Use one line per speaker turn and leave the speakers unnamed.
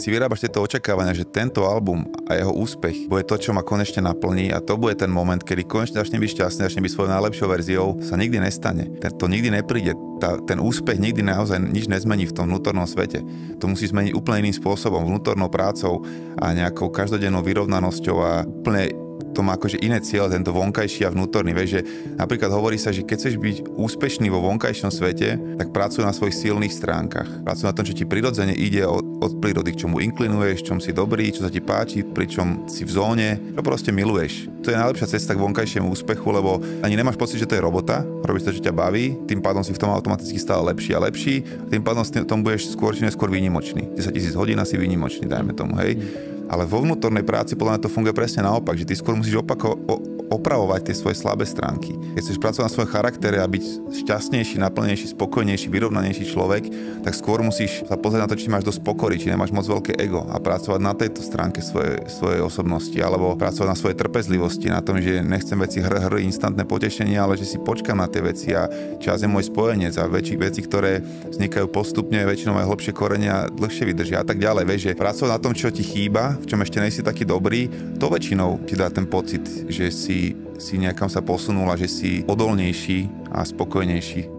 si vyrábaš tieto očakávania, že tento album a jeho úspech bude to, čo ma konečne naplní a to bude ten moment, kedy konečne začne byť šťastný, začne byť svojou najlepšou verziou, sa nikdy nestane. To nikdy nepríde. Ten úspech nikdy naozaj nič nezmení v tom vnútornom svete. To musí zmeniť úplne iným spôsobom, vnútornou prácou a nejakou každodennou vyrovnanosťou a úplne to má akože iné cieľ, tento vonkajší a vnútorný. Vieš, že napríklad hovorí sa, že keď chceš byť úspešný vo vonkajšom svete, tak pracuj na svojich silných stránkach. Pracuj na tom, čo ti prirodzene ide od prírody, k čomu inklinuješ, čom si dobrý, čo sa ti páči, pričom si v zóne, čo proste miluješ. To je najlepšia cesta k vonkajšiemu úspechu, lebo ani nemáš pocit, že to je robota, robíš to, čo ťa baví, tým pádom si v tom automaticky stále lepší a lepší, tým pádom v tom budeš skôr či neskôr výnimočný. 10 000 hodín asi výnimočný, dajme tomu, hej. Ale vo vnútornej práci podľa mňa to funguje presne naopak, že ty skôr musíš opravovať tie svoje slabé stránky. Keď chceš pracovať na svojom charaktere a byť šťastnejší, naplnejší, spokojnejší, vyrovnanejší človek, tak skôr musíš sa pozrieť na to, či máš dosť pokory, či nemáš moc veľké ego a pracovať na tejto stránke svojej osobnosti alebo pracovať na svojej trpezlivosti, na tom, že nechcem veci instantné potešenie, ale že si počkam na tie veci a čas je môj spojenec a veci, ktoré vznikajú postupne, väčšinou majú hlbšie korene a dlhšie vydržia a tak ďalej. Vieš, že pracovať na tom, čo ti chýba, v čom ešte nejsi taký dobrý, to väčšinou ti dá ten pocit, že si nejakam sa posunul a že si odolnejší a spokojnejší